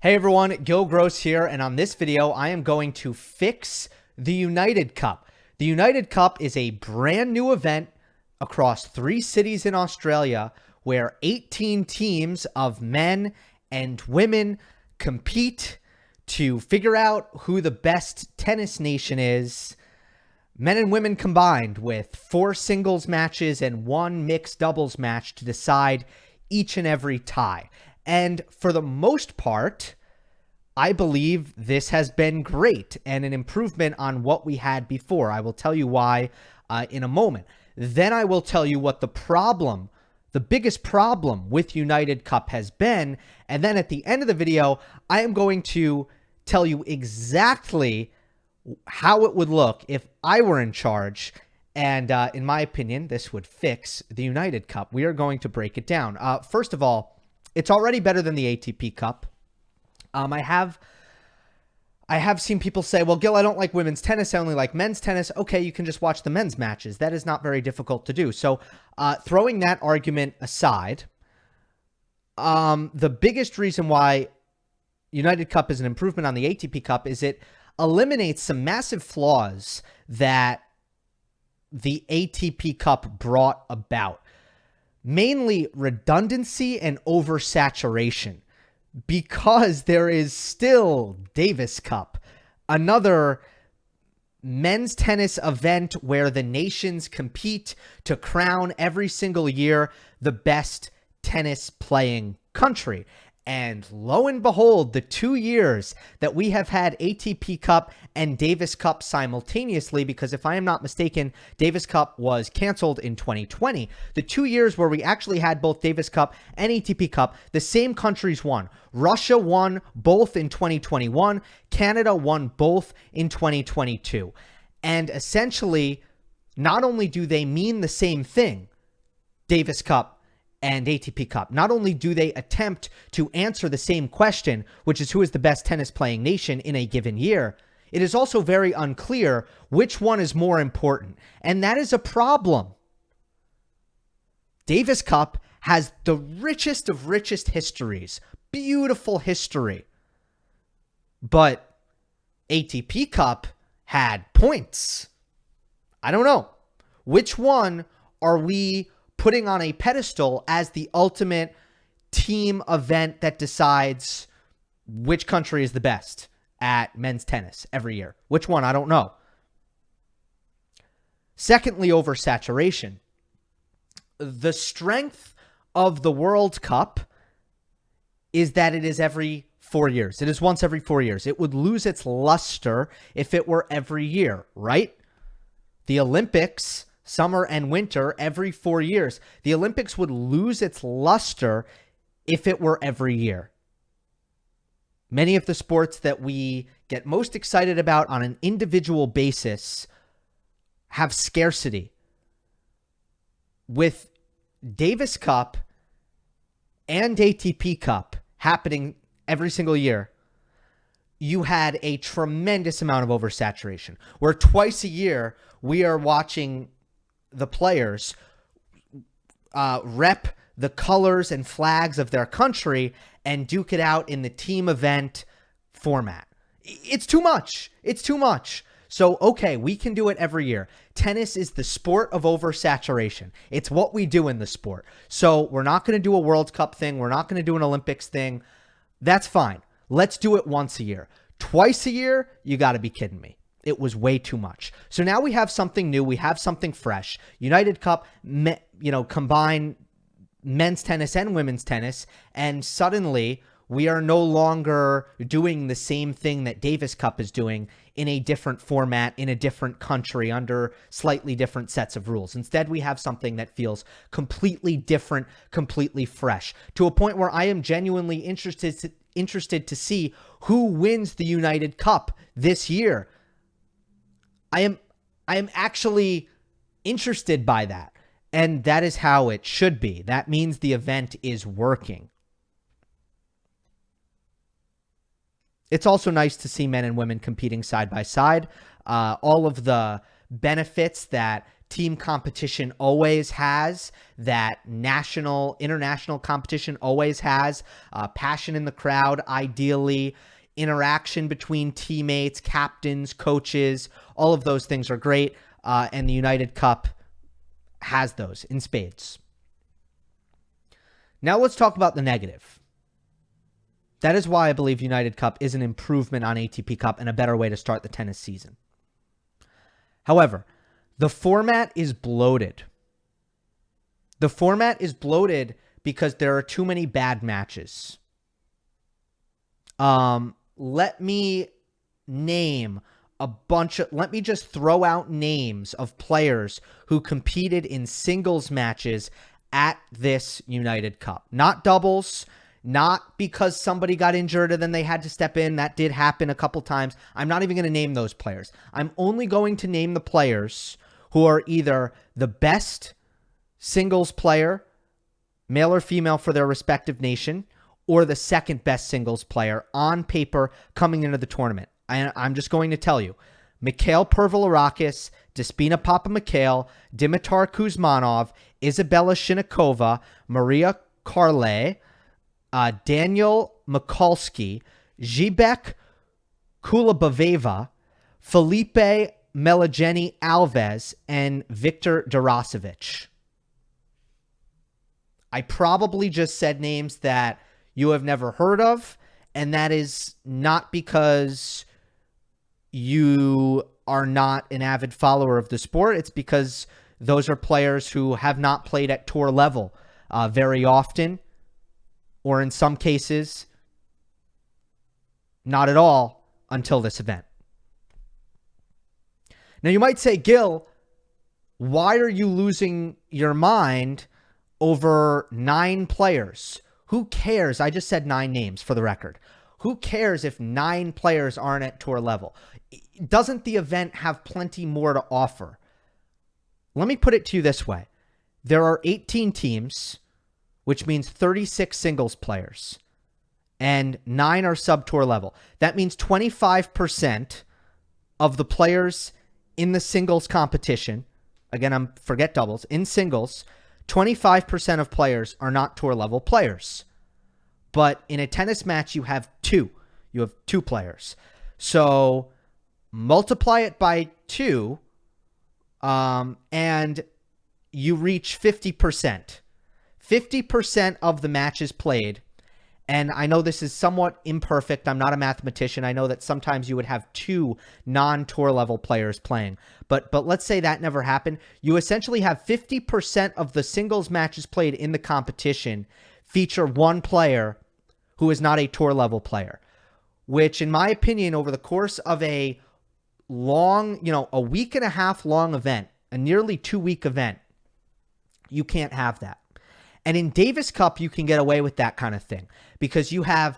Hey everyone, Gill Gross here, and on this video, I am going to fix the United Cup. The United Cup is a brand new event across 3 cities in Australia where 18 teams of men and women compete to figure out who the best tennis nation is. Men and women combined, with 4 singles matches and 1 mixed doubles match to decide each and every tie. And for the most part, I believe this has been great and an improvement on what we had before. I will tell you why in a moment. Then I will tell you what the biggest problem with United Cup has been. And then at the end of the video, I am going to tell you exactly how it would look if I were in charge. And in my opinion, this would fix the United Cup. We are going to break it down. First of all, it's already better than the ATP Cup. I have seen people say, well, Gil, I don't like women's tennis. I only like men's tennis. Okay, you can just watch the men's matches. That is not very difficult to do. So throwing that argument aside, the biggest reason why United Cup is an improvement on the ATP Cup is it eliminates some massive flaws that the ATP Cup brought about. Mainly redundancy and oversaturation, because there is still Davis Cup, another men's tennis event where the nations compete to crown every single year the best tennis playing country. And lo and behold, the 2 years that we have had ATP Cup and Davis Cup simultaneously, because if I am not mistaken, Davis Cup was canceled in 2020. The 2 years where we actually had both Davis Cup and ATP Cup, the same countries won. Russia won both in 2021. Canada won both in 2022. And essentially, not only do they mean the same thing, Davis Cup and ATP Cup, not only do they attempt to answer the same question, which is who is the best tennis playing nation in a given year, it is also very unclear which one is more important. And that is a problem. Davis Cup has the richest of richest histories, beautiful history. But ATP Cup had points. I don't know. Which one are we putting on a pedestal as the ultimate team event that decides which country is the best at men's tennis every year? Which one? I don't know. Secondly, oversaturation. The strength of the World Cup is that it is every 4 years. It is once every 4 years. It would lose its luster if it were every year, right? The Olympics, summer and winter, every 4 years. The Olympics would lose its luster if it were every year. Many of the sports that we get most excited about on an individual basis have scarcity. With Davis Cup and ATP Cup happening every single year, you had a tremendous amount of oversaturation, where twice a year we are watching the players rep the colors and flags of their country and duke it out in the team event format. It's too much. It's too much. So, okay, we can do it every year. Tennis is the sport of oversaturation. It's what we do in the sport. So we're not going to do a World Cup thing. We're not going to do an Olympics thing. That's fine. Let's do it once a year. Twice a year? You got to be kidding me. It was way too much. So now we have something new. We have something fresh. United Cup, combine men's tennis and women's tennis, and suddenly we are no longer doing the same thing that Davis Cup is doing in a different format, in a different country, under slightly different sets of rules. Instead, we have something that feels completely different, completely fresh, to a point where I am genuinely interested to see who wins the United Cup this year. I am actually interested by that. And that is how it should be. That means the event is working. It's also nice to see men and women competing side by side. All of the benefits that team competition always has, that international competition always has, passion in the crowd, ideally, interaction between teammates, captains, coaches, all of those things are great. And the United Cup has those in spades. Now let's talk about the negative. That is why I believe United Cup is an improvement on ATP Cup and a better way to start the tennis season. However, the format is bloated. The format is bloated because there are too many bad matches. Let me just throw out names of players who competed in singles matches at this United Cup. Not doubles, not because somebody got injured and then they had to step in. That did happen a couple times. I'm not even going to name those players. I'm only going to name the players who are either the best singles player, male or female, for their respective nation, or the second best singles player on paper coming into the tournament. I'm just going to tell you. Mikhail Pervolarakis, Despina Papamikhail, Dimitar Kuzmanov, Isabella Shinnikova, Maria Carle, Daniel Mikulski, Zhibek Kulabaveva, Felipe Meligeni Alves, and Viktor Darasovic. I probably just said names that you have never heard of, and that is not because you are not an avid follower of the sport. It's because those are players who have not played at tour level very often, or in some cases, not at all until this event. Now, you might say, Gill, why are you losing your mind over 9 players? Who cares? I just said 9 names for the record. Who cares if 9 players aren't at tour level? Doesn't the event have plenty more to offer? Let me put it to you this way. There are 18 teams, which means 36 singles players, and 9 are sub-tour level. That means 25% of the players in the singles competition, again, forget doubles, in singles, 25% of players are not tour level players. But in a tennis match, you have 2. You have 2 players. So multiply it by 2, and you reach 50%. 50% of the matches played. And I know this is somewhat imperfect. I'm not a mathematician. I know that sometimes you would have 2 non-tour level players playing. But let's say that never happened. You essentially have 50% of the singles matches played in the competition feature 1 player who is not a tour level player, which in my opinion, over the course of a long, a week and a half long event, a nearly 2-week event, you can't have that. And in Davis Cup, you can get away with that kind of thing because you have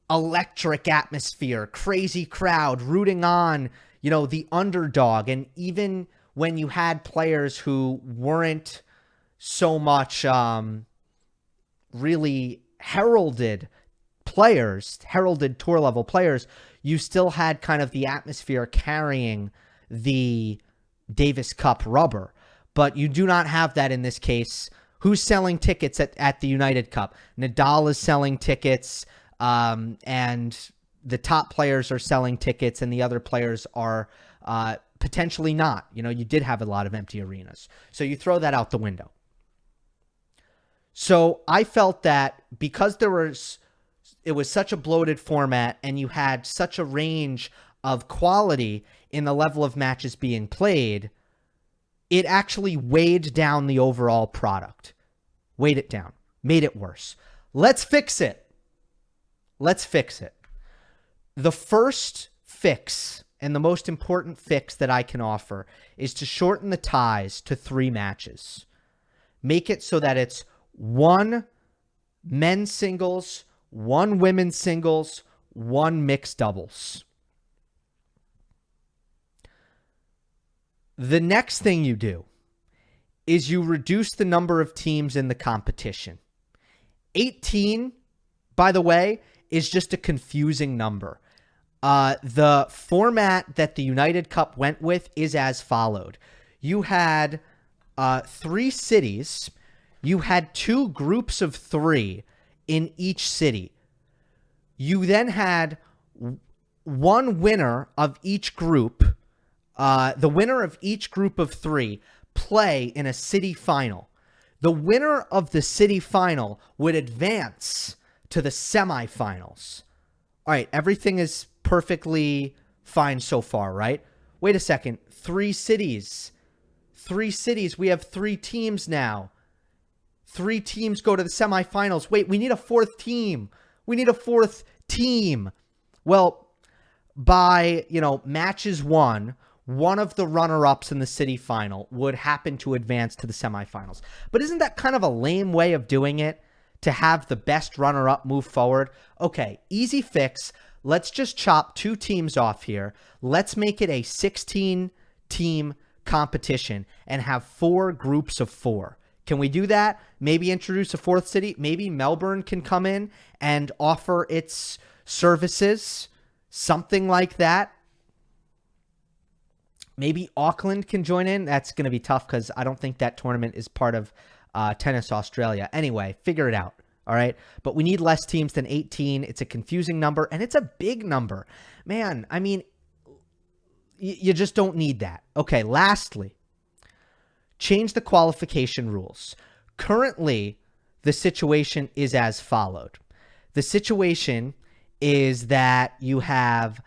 electric atmosphere, crazy crowd rooting on, the underdog. And even when you had players who weren't so much really heralded tour level players, you still had kind of the atmosphere carrying the Davis Cup rubber. But you do not have that in this case. Who's selling tickets at the United Cup? Nadal is selling tickets, and the top players are selling tickets, and the other players are potentially not. You did have a lot of empty arenas. So you throw that out the window. So I felt that because it was such a bloated format and you had such a range of quality in the level of matches being played, it actually weighed down the overall product. Weighed it down. Made it worse. Let's fix it. The first fix, and the most important fix that I can offer, is to shorten the ties to 3 matches. Make it so that it's 1 men's singles, 1 women's singles, 1 mixed doubles. The next thing you do is you reduce the number of teams in the competition. 18, by the way, is just a confusing number. The format that the United Cup went with is as followed. You had three cities. You had two groups of three in each city. You then had one winner of each group. The winner of each group of three play in a city final. The winner of the city final would advance to the semifinals. All right, everything is perfectly fine so far, right? Wait a second. Three cities. We have three teams now. Three teams go to the semifinals. Wait, we need a fourth team. Well, by, matches won, one of the runner-ups in the city final would happen to advance to the semifinals. But isn't that kind of a lame way of doing it, to have the best runner-up move forward? Okay, easy fix. Let's just chop two teams off here. Let's make it a 16-team competition and have four groups of four. Can we do that? Maybe introduce a fourth city. Maybe Melbourne can come in and offer its services. Something like that. Maybe Auckland can join in. That's going to be tough because I don't think that tournament is part of Tennis Australia. Anyway, figure it out. All right. But we need less teams than 18. It's a confusing number and it's a big number. Man, I mean, you just don't need that. Okay. Lastly, change the qualification rules. Currently, the situation is as followed. The situation is that you have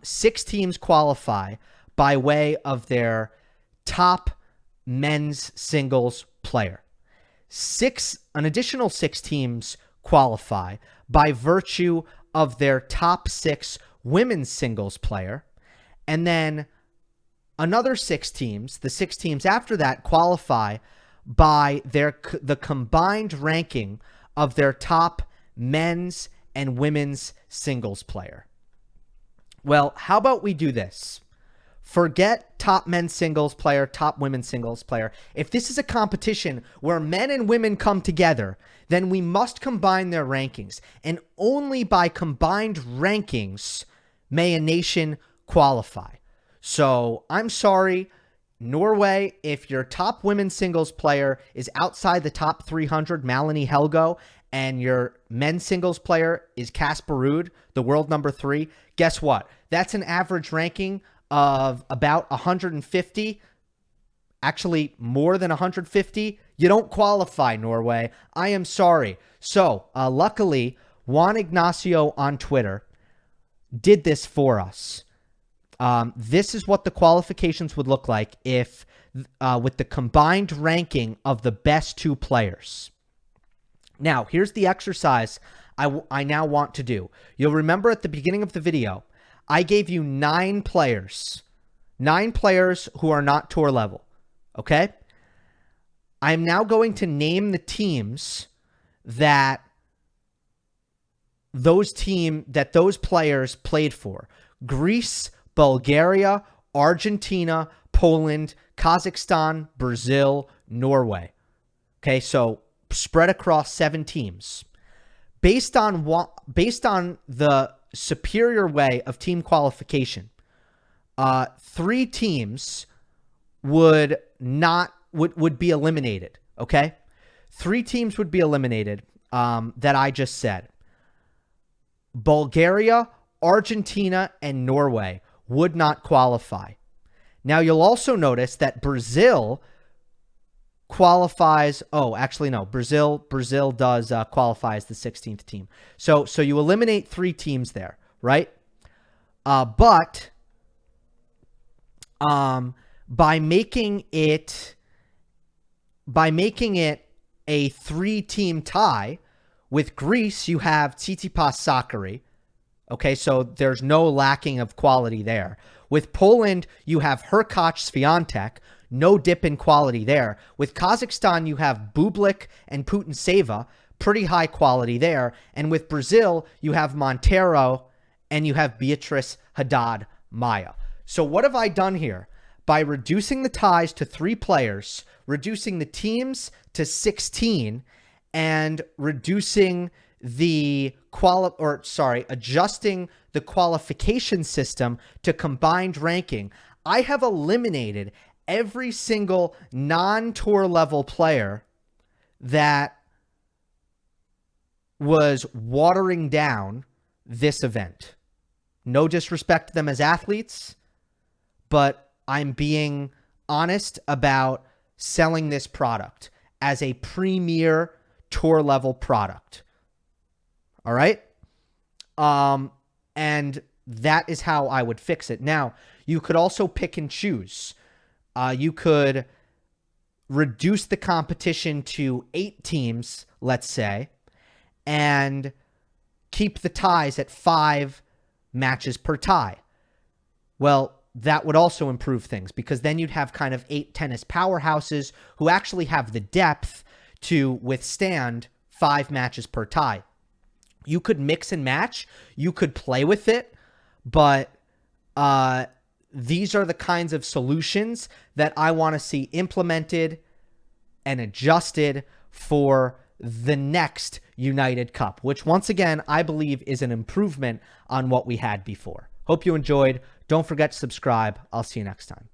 6 teams qualify by way of their top men's singles player. An additional 6 teams qualify by virtue of their top 6 women's singles player. And then another 6 teams, the 6 teams after that, qualify by the combined ranking of their top men's and women's singles player. Well, how about we do this? Forget top men's singles player, top women's singles player. If this is a competition where men and women come together, then we must combine their rankings. And only by combined rankings may a nation qualify. So I'm sorry, Norway, if your top women's singles player is outside the top 300, Melanie Helgo, and your men's singles player is Casper Ruud, the world number 3, guess what? That's an average ranking of about 150, actually more than 150. You don't qualify, Norway. I am sorry. So, luckily, Juan Ignacio on Twitter did this for us. This is what the qualifications would look like if, with the combined ranking of the best 2 players. Now, here's the exercise I now want to do. You'll remember at the beginning of the video, I gave you 9 players. 9 players who are not tour level. Okay? I'm now going to name the teams that those players played for. Greece, Bulgaria, Argentina, Poland, Kazakhstan, Brazil, Norway. Okay, so spread across 7 teams. Based on the superior way of team qualification, 3 teams would be eliminated. Okay, 3 teams would be eliminated that I just said. Bulgaria, Argentina, and Norway would not qualify. Now you'll also notice that Brazil qualifies. Oh, actually no. Brazil does qualify as the 16th team. So you eliminate 3 teams there, right? But by making it a 3-team tie with Greece, you have Tsitsipas Sakari. Okay, so there's no lacking of quality there. With Poland, you have Hurkacz Swiatek. No dip in quality there. With Kazakhstan, you have Bublik and Putintseva. Pretty high quality there. And with Brazil, you have Monteiro and you have Beatrice Haddad Maia. So what have I done here? By reducing the ties to 3 players, reducing the teams to 16, and reducing the adjusting the qualification system to combined ranking, I have eliminated every single non-tour level player that was watering down this event. No disrespect to them as athletes, but I'm being honest about selling this product as a premier tour level product. All right? And that is how I would fix it. Now, you could also pick and choose. You could reduce the competition to 8 teams, let's say, and keep the ties at 5 matches per tie. Well, that would also improve things, because then you'd have kind of 8 tennis powerhouses who actually have the depth to withstand 5 matches per tie. You could mix and match. You could play with it, but these are the kinds of solutions that I want to see implemented and adjusted for the next United Cup, which once again, I believe is an improvement on what we had before. Hope you enjoyed. Don't forget to subscribe. I'll see you next time.